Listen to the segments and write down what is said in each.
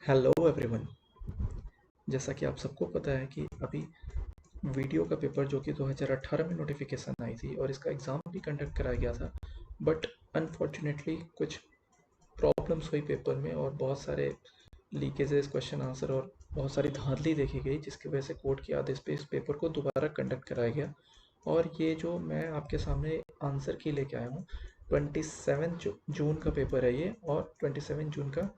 Hello everyone. जैसा कि आप सबको पता है कि अभी वीडियो का पेपर जो कि 2018 में नोटिफिकेशन आई थी और इसका एग्ज़ाम भी कंडक्ट कराया गया था, बट अनफॉर्चुनेटली कुछ प्रॉब्लम्स हुई पेपर में और बहुत सारे लीकेजेस, क्वेश्चन आंसर और बहुत सारी धांधली देखी गई, जिसकी वजह से कोर्ट के आदेश पे इस पेपर को दोबारा कंडक्ट कराया गया। और ये जो मैं आपके सामने आंसर की लेके आया हूँ, 27 जून का पेपर है ये, और 27 जून का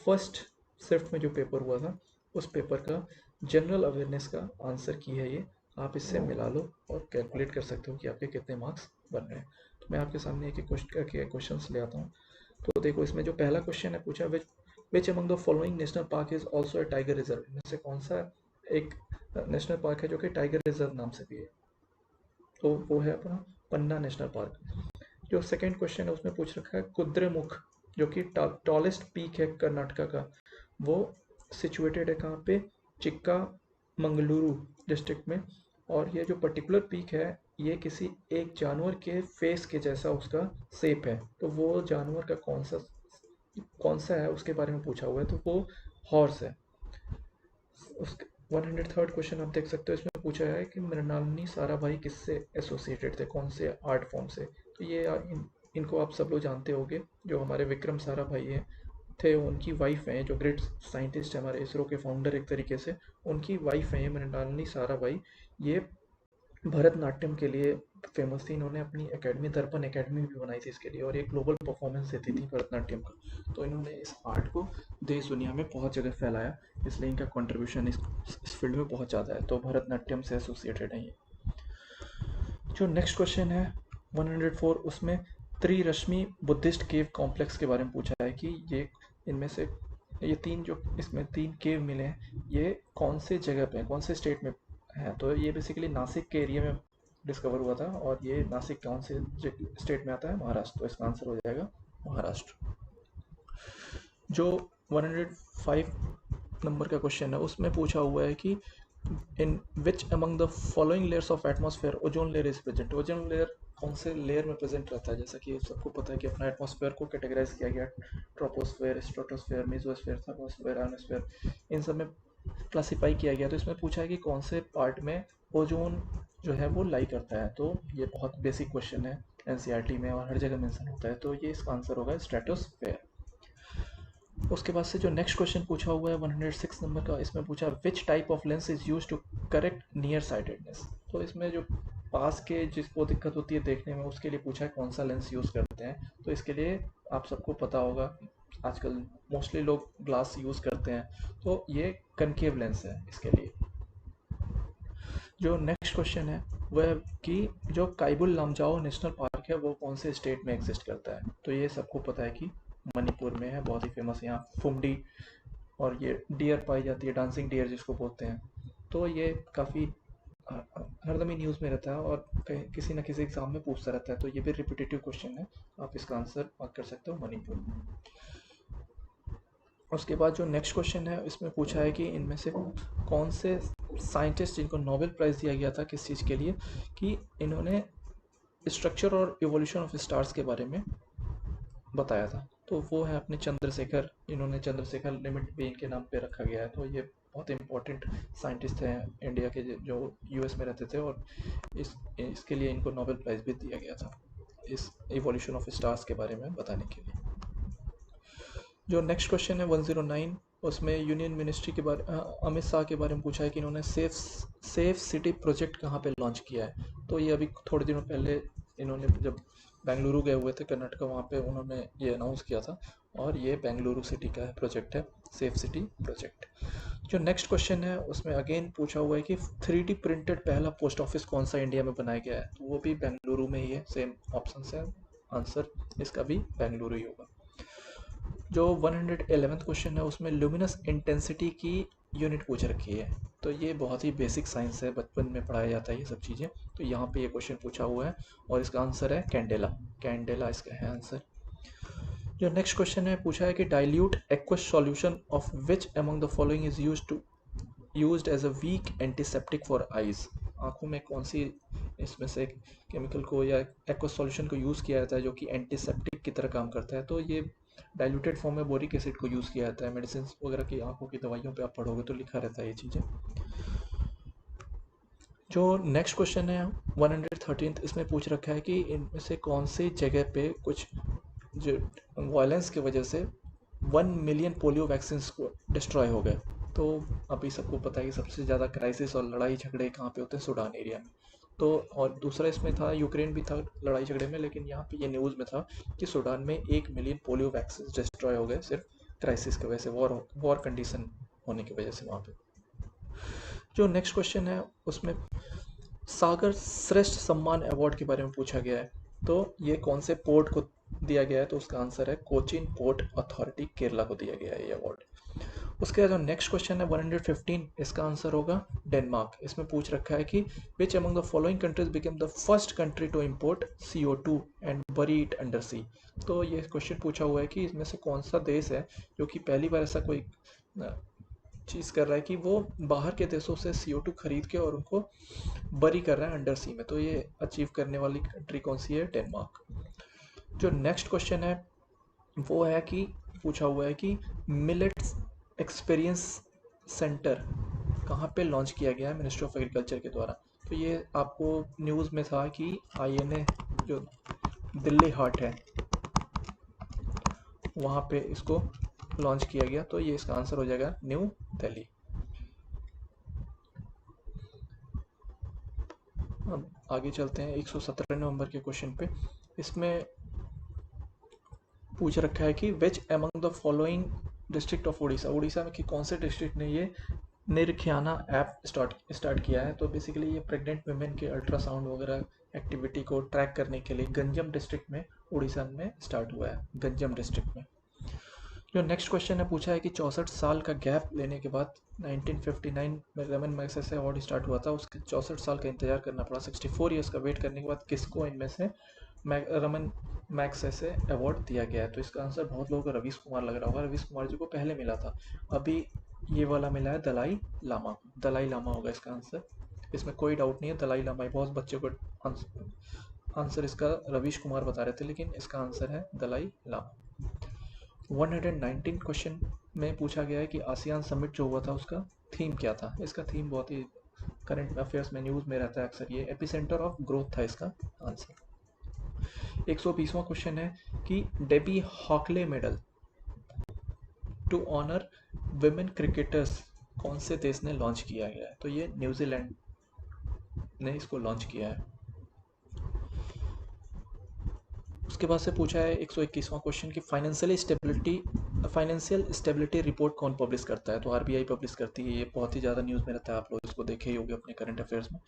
फर्स्ट शिफ्ट में जो पेपर हुआ था उस पेपर का जनरल अवेयरनेस का आंसर की है ये। आप इससे मिला लो और कैलकुलेट कर सकते हो कि आपके कितने मार्क्स बन रहे हैं। तो मैं आपके सामने एक एक क्वेश्चन ले आता हूँ। तो देखो, इसमें जो पहला क्वेश्चन है पूछा, विच among the following national park is also a tiger reserve, इनमें से कौन सा एक नेशनल पार्क है जो कि टाइगर रिजर्व नाम से भी है? तो वो है अपना पन्ना नेशनल पार्क। जो सेकंड क्वेश्चन है उसमें पूछ रखा है कुद्रेमुख, जो कि टॉलेस्ट पीक है कर्नाटका का, वो सिचुएटेड है कहाँ पे? चिक्का मंगलुरु डिस्ट्रिक्ट में। और ये जो पर्टिकुलर पीक है ये किसी एक जानवर के फेस के जैसा उसका शेप है, तो वो जानवर का कौन सा है उसके बारे में पूछा हुआ है, तो वो हॉर्स है। उस 103rd क्वेश्चन आप देख सकते हो, इसमें पूछा है कि मृणालिनी साराभाई किससे एसोसिएटेड थे, कौन से आर्ट फॉर्म से? तो ये इनको आप सब लोग जानते होंगे, जो हमारे विक्रम साराभाई हैं थे, उनकी वाइफ हैं, जो ग्रेट साइंटिस्ट है हमारे इसरो के फाउंडर एक तरीके से, उनकी वाइफ हैं मृणालिनी साराभाई। ये भरतनाट्यम के लिए फेमस थी, इन्होंने अपनी एकेडमी दर्पण एकेडमी भी बनाई थी इसके लिए, और ये ग्लोबल परफॉर्मेंस देती थी भरतनाट्यम का। तो इन्होंने इस आर्ट को देश दुनिया में बहुत जगह फैलाया, इसलिए इनका कंट्रीब्यूशन इस फील्ड में बहुत ज़्यादा है, तो भरतनाट्यम से एसोसिएटेड है ये। जो नेक्स्ट क्वेश्चन है 104, उसमें त्रिरश्मि बुद्धिस्ट केव कॉम्प्लेक्स के बारे में पूछा है कि ये इनमें से ये तीन, जो इसमें तीन केव मिले हैं, ये कौन से जगह पे हैं, कौन से स्टेट में है? तो ये बेसिकली नासिक के एरिया में डिस्कवर हुआ था, और ये नासिक कौन से स्टेट में आता है? महाराष्ट्र। तो इसका आंसर हो जाएगा महाराष्ट्र। जो 105 नंबर का क्वेश्चन है उसमें पूछा हुआ है कि in which among the following layers of atmosphere ozone layer is present. Ozone layer कौन से लेयर में प्रेजेंट रहता है? जैसा कि सबको पता है कि अपना एटमॉस्फेयर को कैटेगराइज किया गया, troposphere, stratosphere, mesosphere, thermosphere, ionosphere, इन सब में क्लासिफाई किया गया। तो इसमें पूछा है कि कौन से पार्ट में ओजोन जो है वो लाई करता है। तो ये बहुत बेसिक क्वेश्चन है, एनसीईआरटी में और हर जगह मेंशन होता है, तो ये इसका आंसर होगा स्ट्रेटोस्फेयर। उसके बाद से जो नेक्स्ट क्वेश्चन पूछा हुआ है 106 नंबर का, इसमें पूछा which type of lens is use to correct near sightedness. तो इसमें जो पास के जिसको दिक्कत होती है देखने में, उसके लिए पूछा है कौन सा लेंस यूज़ करते हैं। तो इसके लिए आप सबको पता होगा, आजकल मोस्टली लोग ग्लास यूज़ करते हैं, तो ये कनकेव लेंस है इसके लिए। जो नेक्स्ट क्वेश्चन है वह कि जो काइबुल लामजाओ नेशनल पार्क है वो कौन से स्टेट में एग्जिस्ट करता है? तो ये सबको पता है कि मणिपुर में है, बहुत ही फेमस है यहाँ फुमडी, और ये डियर पाई जाती है, डांसिंग डियर जिसको बोलते हैं। तो ये काफ़ी हरदम ही न्यूज़ में रहता है और किसी न किसी एग्जाम में पूछता रहता है, तो ये भी रिपीटेटिव क्वेश्चन है, आप इसका आंसर मार्क कर सकते हो मणिपुर। उसके बाद जो नेक्स्ट क्वेश्चन है इसमें पूछा है कि इनमें से कौन से साइंटिस्ट जिनको नोबेल प्राइज़ दिया गया था किस चीज़ के लिए, कि इन्होंने स्ट्रक्चर और इवोल्यूशन ऑफ स्टार्स के बारे में बताया था। तो वो है अपने चंद्रशेखर, इन्होंने चंद्रशेखर लिमिट भी इनके नाम पे रखा गया है। तो ये बहुत इंपॉर्टेंट साइंटिस्ट हैं इंडिया के, जो यूएस में रहते थे, और इसके लिए इनको नोबेल प्राइज़ भी दिया गया था इस इवोल्यूशन ऑफ स्टार्स के बारे में बताने के लिए। जो नेक्स्ट क्वेश्चन है 109, उसमें यूनियन मिनिस्ट्री के बारे अमित शाह के बारे में पूछा है कि इन्होंने सेफ सिटी प्रोजेक्ट कहाँ पे लॉन्च किया है। तो ये अभी थोड़े दिनों पहले इन्होंने जब बेंगलुरु गए हुए थे कर्नाटका, वहाँ पे उन्होंने ये अनाउंस किया था, और ये बेंगलुरु सिटी का प्रोजेक्ट है, सेफ सिटी प्रोजेक्ट। जो नेक्स्ट क्वेश्चन है उसमें अगेन पूछा हुआ है कि 3D प्रिंटेड पहला पोस्ट ऑफिस कौन सा इंडिया में बनाया गया है? तो वो भी बेंगलुरु में ही है, सेम ऑप्शन है, आंसर इसका भी बेंगलुरु ही होगा। जो 111th क्वेश्चन है उसमें ल्यूमिनस इंटेंसिटी की यूनिट पूछ रखी है। तो ये बहुत ही बेसिक साइंस है, बचपन में पढ़ाया जाता है ये सब चीज़ें। तो यहाँ पे ये क्वेश्चन पूछा हुआ है और इसका आंसर है कैंडेला। कैंडेला इसका है आंसर। जो नेक्स्ट क्वेश्चन है पूछा है कि dilute aqueous solution of which among the following is used as a weak antiseptic for eyes. आँखों में कौन सी इसमें से केमिकल को या एक्वस सॉल्यूशन को यूज़ किया जाता है जो कि एंटीसेप्टिक की तरह काम करता है? तो ये डाइल्यूटेड फॉर्म में बोरिक एसिड को यूज़ किया जाता है। मेडिसिन वगैरह की आंखों की दवाइयों पे आप पढ़ोगे तो लिखा रहता है ये चीज़ें। जो नेक्स्ट क्वेश्चन है 113, इसमें पूछ रखा है कि इनमें से कौन सी जगह पे कुछ जो वायलेंस की वजह से 1 मिलियन पोलियो वैक्सीन को डिस्ट्रॉय हो गए। तो अभी सबको पता है कि सबसे ज़्यादा क्राइसिस और लड़ाई झगड़े कहाँ पे होते हैं, सूडान एरिया में। तो और दूसरा इसमें था यूक्रेन भी था लड़ाई झगड़े में, लेकिन यहाँ पे ये न्यूज़ में था कि सूडान में 1 मिलियन पोलियो वैक्सीन डिस्ट्रॉय हो गए सिर्फ क्राइसिस की वजह से, वॉर कंडीशन होने की वजह से वहाँ पे। जो नेक्स्ट क्वेश्चन है उसमें सागर श्रेष्ठ सम्मान अवार्ड के बारे में पूछा गया है। तो ये कौन से पोर्ट को दिया गया है, तो उसका आंसर है कोचिन पोर्ट अथॉरिटी केरला को दिया गया है ये अवार्ड। उसके बाद जो नेक्स्ट क्वेश्चन है 115, इसका आंसर होगा डेनमार्क। इसमें पूछ रखा है कि which among the following countries became the first country to import CO2 and bury it under sea. तो ये क्वेश्चन पूछा हुआ है कि इसमें से कौन सा देश है जो कि पहली बार ऐसा कोई चीज़ कर रहा है कि वो बाहर के देशों से CO2 खरीद के और उनको बरी कर रहा है अंडर सी में। तो ये अचीव करने वाली कंट्री कौन सी है, डेनमार्क। जो नेक्स्ट क्वेश्चन है वो है कि पूछा हुआ है कि मिलेट्स एक्सपीरियंस सेंटर कहाँ पे लॉन्च किया गया है मिनिस्ट्री ऑफ एग्रीकल्चर के द्वारा। तो ये आपको न्यूज़ में था कि INA जो दिल्ली हाट है वहाँ पे इसको लॉन्च किया गया। तो ये इसका आंसर हो जाएगा न्यू दिल्ली। अब आगे चलते हैं 117 नंबर के क्वेश्चन पे। इसमें पूछ रखा है कि which among the following district of Orissa, Orissa में कि कौन से डिस्ट्रिक्ट ने ये निरखियाना ऐप स्टार्ट किया है। तो बेसिकली ये प्रेग्नेंट वुमेन के अल्ट्रासाउंड वगैरह एक्टिविटी को ट्रैक करने के लिए गंजम डिस्ट्रिक्ट में उड़ीसा में स्टार्ट हुआ है, गंजम डिस्ट्रिक्ट में। जो नेक्स्ट क्वेश्चन है पूछा है कि 64 साल का गैप लेने के बाद 1959 में रमन मैग्सेसे अवार्ड स्टार्ट हुआ था, उसके 64 साल का इंतजार करना पड़ा। 64 ईयर्स का वेट करने के बाद किसको इनमें से रमन मैग्सेसे अवार्ड दिया गया है। तो इसका आंसर बहुत लोगों को रवीश कुमार लग रहा होगा। रवीश कुमार जी को पहले मिला था, अभी ये वाला मिला है दलाई लामा। दलाई लामा होगा इसका आंसर, इसमें कोई डाउट नहीं है। दलाई लामा ही, बहुत बच्चों को आंसर इसका रवीश कुमार बता रहे थे, लेकिन इसका आंसर है दलाई लामा। 119 क्वेश्चन में पूछा गया है कि आसियान समिट जो हुआ था उसका थीम क्या था। इसका थीम बहुत ही करंट अफेयर्स में न्यूज़ में रहता है अक्सर, ये एपिसेंटर ऑफ ग्रोथ था इसका आंसर। 120वां क्वेश्चन है कि Debbie Hockley medal to honour women cricketers कौन से देश ने लॉन्च किया गया है। तो ये न्यूजीलैंड ने इसको लॉन्च किया है। उसके बाद से पूछा है 121वां क्वेश्चन कि फाइनेंशियल स्टेबिलिटी रिपोर्ट कौन पब्लिश करता है। तो RBI पब्लिश करती है, ये बहुत ही ज़्यादा न्यूज़ में रहता है, आप लोग इसको देखे ही होंगे अपने करंट अफेयर्स में।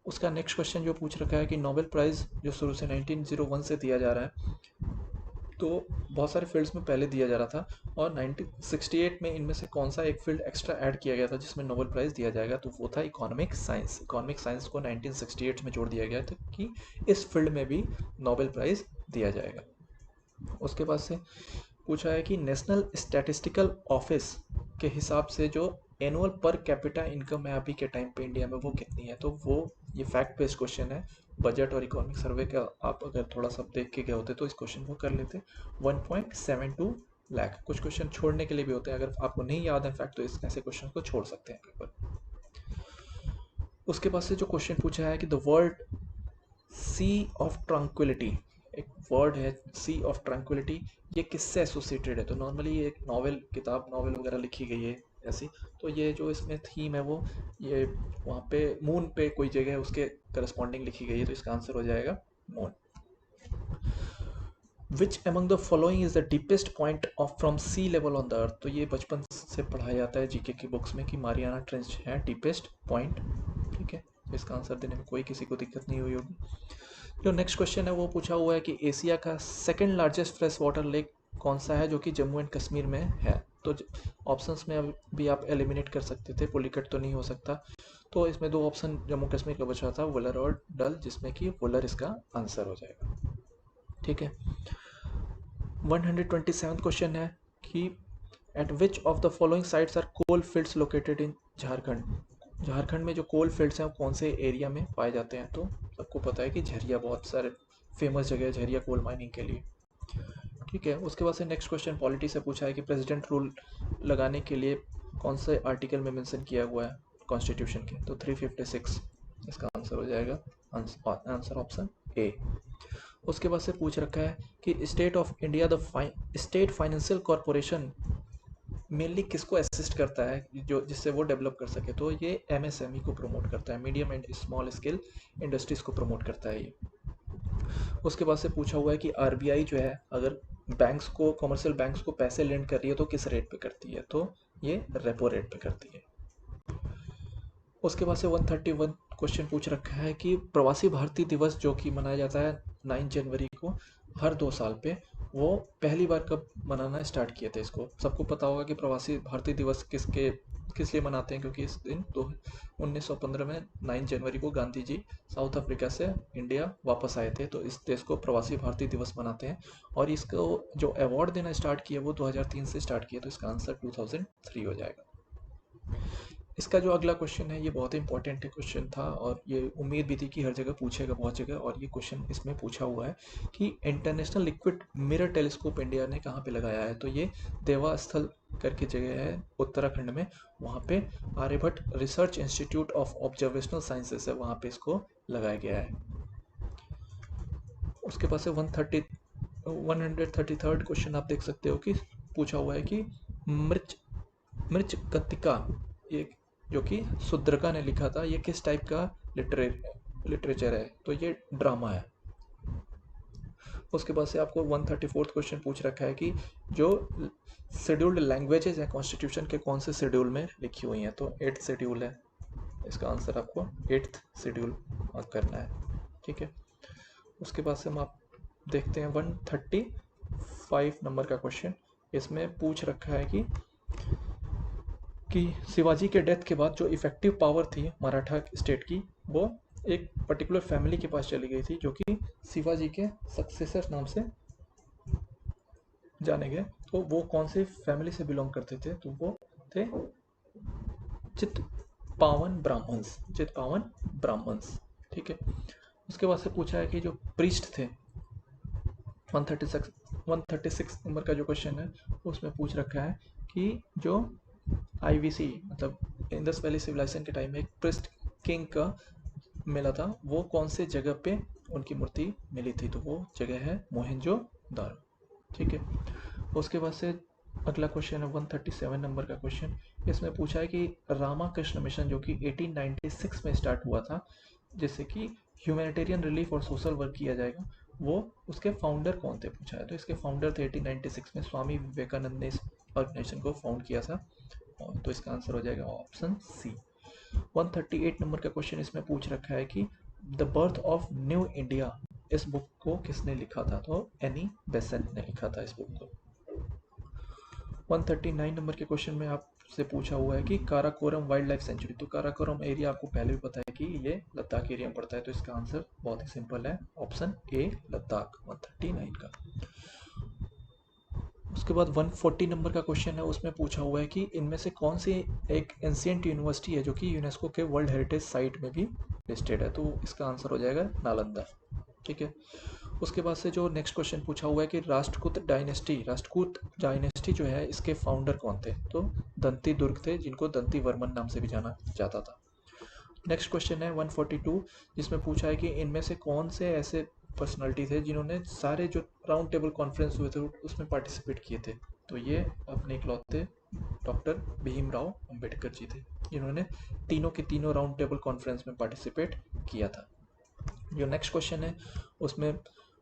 उसका नेक्स्ट क्वेश्चन जो पूछ रखा है कि नोबेल प्राइज़ जो शुरू से 1901 से दिया जा रहा है, तो बहुत सारे फील्ड्स में पहले दिया जा रहा था, और 1968 में इनमें से कौन सा एक फील्ड एक्स्ट्रा ऐड किया गया था जिसमें नोबेल प्राइज़ दिया जाएगा। तो वो था इकोनॉमिक साइंस। इकोनॉमिक साइंस को 1968 में जोड़ दिया गया था कि इस फील्ड में भी नोबेल प्राइज़ दिया जाएगा। उसके बाद से पूछा है कि नेशनल स्टैटिस्टिकल ऑफिस के हिसाब से जो एनुअल पर कैपिटा इनकम है अभी के टाइम पे इंडिया में वो कितनी है। तो वो ये फैक्ट बेस्ड क्वेश्चन है, बजट और इकोनॉमिक सर्वे का आप अगर थोड़ा सा देख के गए होते तो इस क्वेश्चन को कर लेते। 1.72 लाख। कुछ क्वेश्चन छोड़ने के लिए भी होते हैं, अगर आपको नहीं याद है फैक्ट तो इस ऐसे क्वेश्चन को छोड़ सकते हैं पेपर। उसके बाद से जो क्वेश्चन पूछा है कि the word C of tranquillity, एक वर्ड है सी ऑफ ट्रंक्विलिटी, ये किससे एसोसिएटेड है। तो नॉर्मली ये एक नॉवल वगैरह लिखी गई है ऐसी। तो ये जो इसमें थीम है वो ये वहाँ पे मून पे कोई जगह है उसके करस्पॉन्डिंग लिखी गई है। तो इसका आंसर हो जाएगा moon. Which among the following is the deepest point of from sea level on the earth. तो ये बचपन से पढ़ाया जाता है जीके की बुक्स में कि मारियाना ट्रेंच है डीपेस्ट पॉइंट। ठीक है, इसका आंसर देने में कोई किसी को दिक्कत नहीं हुई होगी। जो नेक्स्ट क्वेश्चन है वो पूछा हुआ है कि एशिया का second largest fresh water lake कौन सा है जो कि जम्मू एंड कश्मीर में है। तो ऑप्शंस में भी आप एलिमिनेट कर सकते थे, पुलिकट तो नहीं हो सकता। तो इसमें दो ऑप्शन जम्मू कश्मीर का बचा था, वुलर और डल, जिसमें कि वुलर इसका आंसर हो जाएगा। ठीक है। 127 क्वेश्चन है कि at which of the following sites are coal fields located in Jharkhand. Jharkhand में जो कोल फील्ड्स हैं वो कौन से एरिया में पाए जाते हैं। तो सबको पता है कि झरिया बहुत सारे फेमस जगह है झरिया कोल माइनिंग के लिए। ठीक है। उसके बाद से नेक्स्ट क्वेश्चन पॉलिटी से पूछा है कि प्रेसिडेंट रूल लगाने के लिए कौन से आर्टिकल में मेंशन किया हुआ है कॉन्स्टिट्यूशन के, तो 356 इसका आंसर हो जाएगा, आंसर ऑप्शन ए। उसके बाद से पूछ रखा है कि state of India the state financial corporation mainly किसको असिस्ट करता है, जो जिससे वो डेवलप कर सके, तो ये एमएसएमई को प्रमोट करता है, medium and small scale industries को प्रमोट करता है ये। उसके बाद से पूछा हुआ है कि आरबीआई जो है अगर बैंक्स को, कमर्शियल बैंक्स को पैसे लेंड कर रही है तो किस रेट पे करती है, तो ये रेपो रेट पे करती है। उसके बाद से 131 क्वेश्चन पूछ रखा है कि प्रवासी भारतीय दिवस जो कि मनाया जाता है 9 जनवरी को हर 2 साल पे, वो पहली बार कब मनाना स्टार्ट किए थे। इसको सबको पता होगा कि प्रवासी भारतीय दिवस किस लिए मनाते हैं, क्योंकि इस दिन 1915 में 9 जनवरी को गांधी जी साउथ अफ्रीका से इंडिया वापस आए थे, तो इस देश को प्रवासी भारतीय दिवस मनाते हैं। और इसको जो अवार्ड देना स्टार्ट किया वो 2003 से स्टार्ट किया, तो इसका आंसर 2003 हो जाएगा। इसका जो अगला क्वेश्चन है ये बहुत ही इंपॉर्टेंट क्वेश्चन था और ये उम्मीद भी थी कि हर जगह पूछेगा बहुत जगह, और ये क्वेश्चन इसमें पूछा हुआ है कि international liquid mirror telescope India ने कहाँ पे लगाया है, तो ये देवा स्थल करके जगह है उत्तराखंड में, वहाँ पे Aryabhatta research institute of observational sciences है, वहाँ पे इसको लगाया गया है। उसके पास से 133rd क्वेश्चन आप देख सकते हो कि पूछा हुआ है कि मृच कतिका, ये जो कि सुद्रका ने लिखा था, ये किस टाइप का लिटरेचर है, तो ये ड्रामा है। उसके बाद से आपको 134th क्वेश्चन पूछ रखा है कि जो शेड्यूल्ड लैंग्वेजेस हैं कॉन्स्टिट्यूशन के कौन से शेड्यूल में लिखी हुई हैं, तो 8th शेड्यूल है, इसका आंसर आपको 8th शेड्यूल करना है, ठीक है। उसके बाद से हम आप देखते हैं 135 नंबर का क्वेश्चन। इसमें पूछ रखा है कि शिवाजी के डेथ के बाद जो इफेक्टिव पावर थी मराठा स्टेट की, वो एक पर्टिकुलर फैमिली के पास चली गई थी जो कि शिवाजी के सक्सेसर नाम से जाने गए। तो वो कौन से फैमिली से बिलोंग करते थे, तो वो थे चित्पावन ब्राह्मण्स, ठीक है। उसके बाद से पूछा है कि जो प्रीस्ट थे 136 नंबर का जो क्वेश्चन है उसमें पूछ रखा है कि जो आईवीसी मतलब इंडस वैली सिविलाइजेशन के टाइम में एक प्रिस्ट किंग का मिला था, वो कौन से जगह पे उनकी मूर्ति मिली थी, तो वो जगह है मोहनजोदारो, ठीक है। उसके बाद से अगला क्वेश्चन है 137 नंबर का क्वेश्चन। इसमें पूछा है कि रामाकृष्ण मिशन जो कि 1896 में स्टार्ट हुआ था, जिससे कि ह्यूमैनिटेरियन रिलीफ और सोशल वर्क किया जाएगा, वो उसके फाउंडर कौन थे पूछा है, तो इसके फाउंडर थे 1896 में स्वामी विवेकानंद ने इस ऑर्गेनाइजेशन को फाउंड किया था, तो इसका आंसर हो जाएगा ऑप्शन सी। 138 नंबर का क्वेश्चन इसमें पूछ रखा है कि the birth of new India, इस बुक को किसने लिखा था, तो एनी बेसेंट ने लिखा था इस बुक को। 139 नंबर के क्वेश्चन में आपसे पूछा हुआ है कि काराकोरम वाइल्ड लाइफ सेंचुरी, तो काराकोरम एरिया आपको पहले भी पता है कि ये लद्दाख एरिया में पड़ता है, तो इसका आंसर बहुत ही सिंपल है, ऑप्शन ए लद्दाख 139 का। उसके बाद 140 नंबर का क्वेश्चन है, उसमें पूछा हुआ है कि इनमें से कौन सी एक एंशिएंट यूनिवर्सिटी है जो कि यूनेस्को के वर्ल्ड हेरिटेज साइट में भी लिस्टेड है, तो इसका आंसर हो जाएगा नालंदा, ठीक है। उसके बाद से जो नेक्स्ट क्वेश्चन पूछा हुआ है कि राष्ट्रकूट डायनेस्टी जो है इसके फाउंडर कौन थे, तो दंती दुर्ग थे, जिनको दंती वर्मन नाम से भी जाना जाता था। नेक्स्ट क्वेश्चन है 142, जिसमें पूछा है कि इनमें से कौन से ऐसे पर्सनालिटी थे जिन्होंने सारे जो राउंड टेबल कॉन्फ्रेंस हुए थे उसमें पार्टिसिपेट किए थे, तो ये अपने इकलौते डॉक्टर भीमराव अंबेडकर जी थे, जिन्होंने तीनों के तीनों राउंड टेबल कॉन्फ्रेंस में पार्टिसिपेट किया था। जो नेक्स्ट क्वेश्चन है उसमें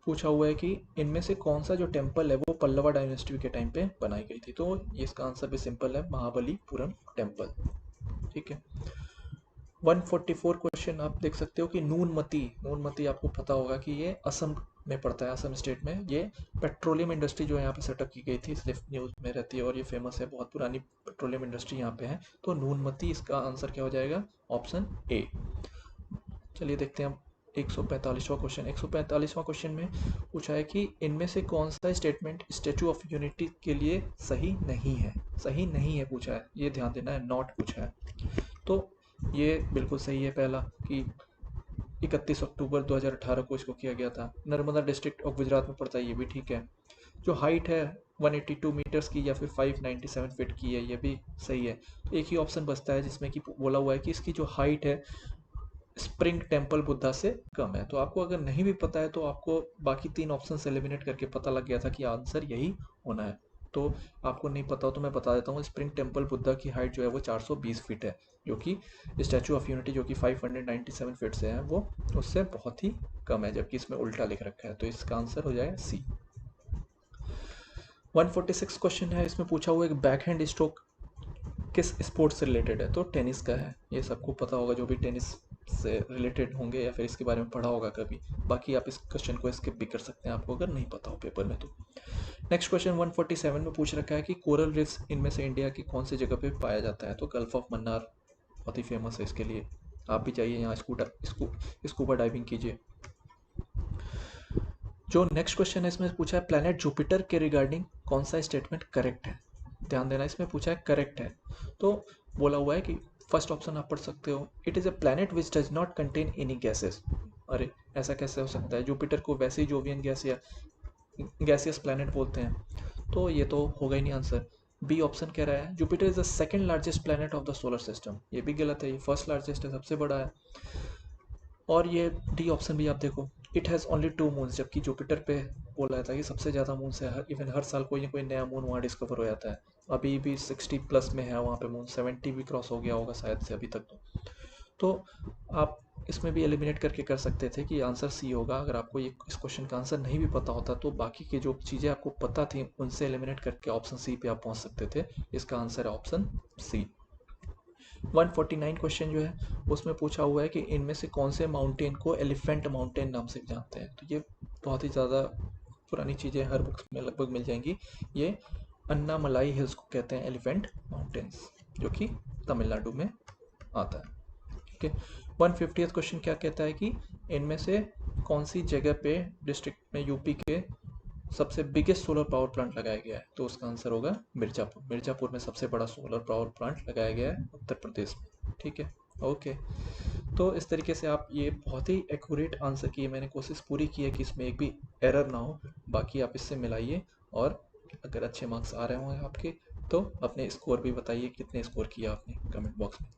पूछा हुआ है कि इनमें से कौन सा जो टेम्पल है वो पल्लवा डायनेस्टी के टाइम पे बनाई गई थी, तो इसका आंसर भी सिंपल है, महाबलीपुरम टेम्पल, ठीक है। 144 क्वेश्चन आप देख सकते हो कि नूनमती आपको पता होगा कि ये असम में पड़ता है, असम स्टेट में। ये पेट्रोलियम इंडस्ट्री जो यहाँ पे सेटअप की गई थी, इसलिए न्यूज़ में रहती है और ये फेमस है, बहुत पुरानी पेट्रोलियम इंडस्ट्री यहाँ पे है, तो नूनमती इसका आंसर क्या हो जाएगा, ऑप्शन ए। चलिए देखते हैं 145वां क्वेश्चन। 145वां क्वेश्चन में पूछा है कि इनमें से कौन सा स्टेटमेंट स्टैचू ऑफ यूनिटी के लिए सही नहीं है पूछा है, ये ध्यान देना है, नॉट पूछा है, तो ये बिल्कुल सही है पहला कि 31 अक्टूबर 2018 को इसको किया गया था। नर्मदा डिस्ट्रिक्ट ऑफ गुजरात में पड़ता है, ये भी ठीक है। जो हाइट है 182 मीटर्स की या फिर 597 फीट की है, ये भी सही है। तो एक ही ऑप्शन बचता है जिसमें कि बोला हुआ है कि इसकी जो हाइट है स्प्रिंग टेम्पल बुद्धा से कम है। तो आपको अगर नहीं भी पता है तो आपको बाकी 3 ऑप्शन से एलिमिनेट करके पता लग गया था कि आंसर यही होना है। तो आपको नहीं पता हो तो मैं बता देता हूँ, स्प्रिंग टेम्पल बुद्धा की हाइट जो है वो 420 फीट है, जो कि स्टैचू ऑफ यूनिटी जो कि 597 फीट से है वो उससे बहुत ही कम है, जबकि इसमें उल्टा लिख रखा है। तो इसका आंसर हो जाएगा सी। 146 क्वेश्चन है, इसमें पूछा हुआ है कि बैक हैंड स्ट्रोक किस स्पोर्ट्स से रिलेटेड है। तो टेनिस का है, ये सबको पता होगा जो भी टेनिस से रिलेटेड होंगे या फिर इसके बारे में पढ़ा होगा कभी। बाकी आप इस क्वेश्चन को स्किप भी कर सकते हैं आपको अगर नहीं पता हो पेपर में तो। नेक्स्ट क्वेश्चन 147 में पूछ रखा है कि कोरल रिफ्स इनमें से इंडिया की कौन सी जगह पे पाया जाता है। तो गल्फ ऑफ मन्नार बहुत ही फेमस है इसके लिए, आप भी जाइए यहाँ स्कूबा डाइविंग कीजिए। जो नेक्स्ट क्वेश्चन है इसमें पूछा है प्लैनेट जुपिटर के रिगार्डिंग कौन सा स्टेटमेंट करेक्ट है। ध्यान देना, इसमें पूछा है करेक्ट है। तो बोला हुआ है कि फर्स्ट ऑप्शन आप पढ़ सकते हो, it is a planet which does not contain any gases. अरे ऐसा कैसे हो सकता है, जुपिटर को वैसे ही जोवियन गैस या गैसियस प्लैनेट बोलते हैं, तो ये तो होगा ही नहीं आंसर। बी ऑप्शन कह रहा है Jupiter is the second largest planet of the solar system, ये भी गलत है, ये फर्स्ट लार्जेस्ट है, सबसे बड़ा है। और ये डी ऑप्शन भी आप देखो, इट हैज़ ओनली 2 मून्स, जबकि जुपिटर पे बोला जाता है कि सबसे ज़्यादा मून्स है, इवन हर साल कोई ना कोई नया मून वहाँ डिस्कवर हो जाता है। अभी भी 60 प्लस में है वहाँ पे मून, 70 भी क्रॉस हो गया होगा शायद से अभी तक। तो आप इसमें भी एलिमिनेट करके कर सकते थे कि आंसर सी होगा। अगर आपको ये इस क्वेश्चन का आंसर नहीं भी पता होता तो बाकी की जो चीज़ें आपको पता थी उनसे एलिमिनेट करके ऑप्शन सी पे आप पहुंच सकते थे। इसका आंसर है ऑप्शन सी। 149 क्वेश्चन जो है उसमें पूछा हुआ है कि इनमें से कौन से माउंटेन को एलिफेंट माउंटेन नाम से जानते हैं। तो ये बहुत ही ज़्यादा पुरानी चीज़ें हर बुक्स में लगभग मिल जाएंगी। ये अन्नामलाई हिल्स को कहते हैं एलिफेंट माउंटेन्स, जो कि तमिलनाडु में आता है। ठीक है। 150th क्वेश्चन क्या कहता है कि इनमें से कौन सी जगह पे डिस्ट्रिक्ट में यूपी के सबसे बिगेस्ट सोलर पावर प्लांट लगाया गया है। तो उसका आंसर होगा मिर्ज़ापुर। मिर्ज़ापुर में सबसे बड़ा सोलर पावर प्लांट लगाया गया है उत्तर प्रदेश में। ठीक है, ओके। तो इस तरीके से आप ये बहुत ही एक्यूरेट आंसर किए, मैंने कोशिश पूरी की है कि इसमें एक भी एरर ना हो। बाकी आप इससे मिलाइए और अगर अच्छे मार्क्स आ रहे होंगे आपके तो अपने स्कोर भी बताइए, कितने स्कोर किया आपने कमेंट बॉक्स में।